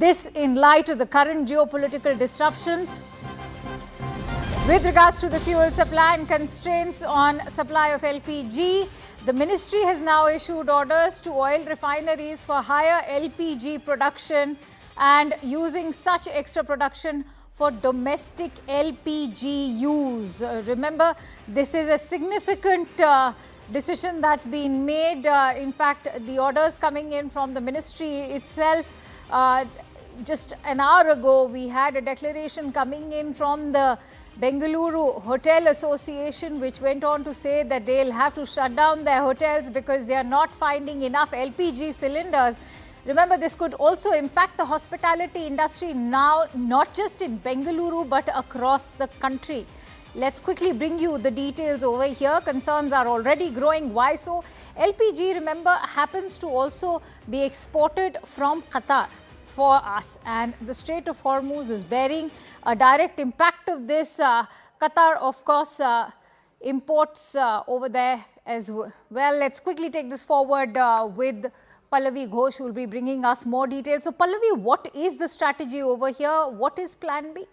This in light of the current geopolitical disruptions with regards to the fuel supply and constraints on supply of LPG. The ministry has now issued orders to oil refineries for higher LPG production and using such extra production for domestic LPG use. Remember, this is a significant decision that's been made. In fact, the orders coming in from the ministry itself. Just an hour ago, we had a declaration coming in from the Bengaluru Hotel Association, which went on to say that they'll have to shut down their hotels because they are not finding enough LPG cylinders. Remember, this could also impact the hospitality industry now, not just in Bengaluru, but across the country. Let's quickly bring you the details over here. Concerns are already growing. Why so? LPG, remember, happens to also be exported from Qatar for us, and the Strait of Hormuz is bearing a direct impact of this. Qatar, of course, imports over there as well. Let's quickly take this forward with Pallavi Ghosh, who will be bringing us more details. So, Pallavi, what is the strategy over here? What is Plan B?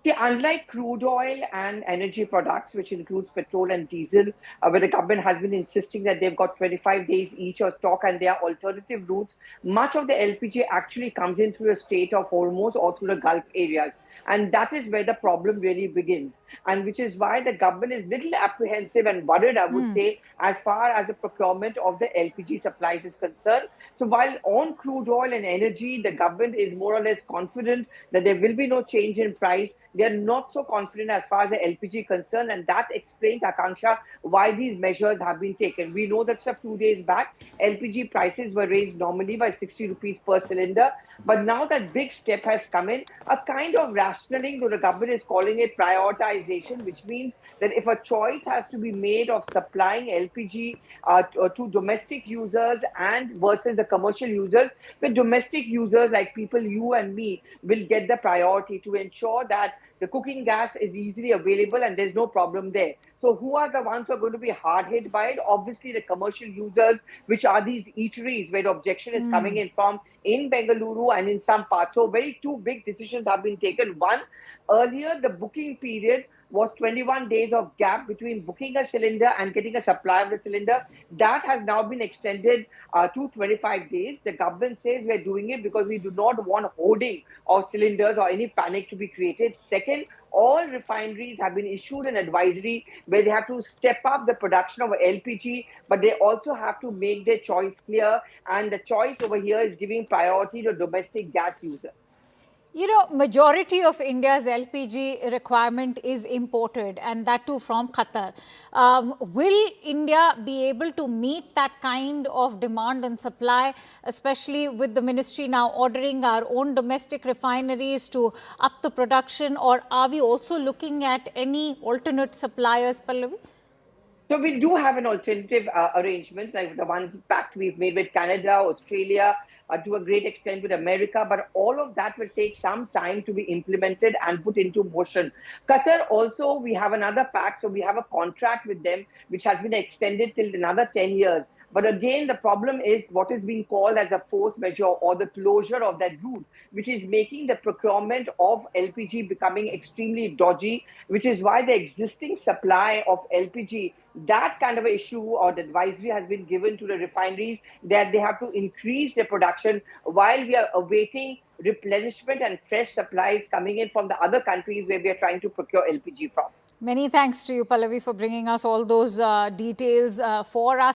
See, unlike crude oil and energy products, which includes petrol and diesel, where the government has been insisting that they've got 25 days each of stock and there are alternative routes, much of the LPG actually comes in through the Strait of Hormuz or through the Gulf areas. And that is where the problem really begins. And which is why the government is little apprehensive and worried, I would say, as far as the procurement of the LPG supplies is concerned. So while on crude oil and energy, the government is more or less confident that there will be no change in price, they are not so confident as far as the LPG concerned, and that explains, Akanksha, why these measures have been taken. We know that 2 days back, LPG prices were raised nominally by 60 rupees per cylinder, but now that big step has come in, a kind of rationing, though the government is calling it prioritization, which means that if a choice has to be made of supplying LPG to domestic users and versus the commercial users, the domestic users like people, you and me, will get the priority to ensure that the cooking gas is easily available and there's no problem there. So who are the ones who are going to be hard hit by it? Obviously, the commercial users, which are these eateries where the objection is coming in from in Bengaluru and in some parts. So two big decisions have been taken. One, earlier the booking period was 21 days of gap between booking a cylinder and getting a supply of the cylinder. That has now been extended to 25 days. The government says we're doing it because we do not want hoarding of cylinders or any panic to be created. Second, all refineries have been issued an advisory where they have to step up the production of LPG, but they also have to make their choice clear. And the choice over here is giving priority to domestic gas users. You know, majority of India's LPG requirement is imported, and that too from Qatar. Will India be able to meet that kind of demand and supply, especially with the ministry now ordering our own domestic refineries to up the production, or are we also looking at any alternate suppliers, Pallavi? So we do have an alternative arrangements like the ones pact we've made with Canada, Australia, to a great extent with America, but all of that will take some time to be implemented and put into motion. Qatar also, we have another pact, so we have a contract with them which has been extended till another 10 years. But again, the problem is what is being called as a force majeure or the closure of that route, which is making the procurement of LPG becoming extremely dodgy, which is why the existing supply of LPG, that kind of issue or the advisory has been given to the refineries that they have to increase their production while we are awaiting replenishment and fresh supplies coming in from the other countries where we are trying to procure LPG from. Many thanks to you, Pallavi, for bringing us all those details for us.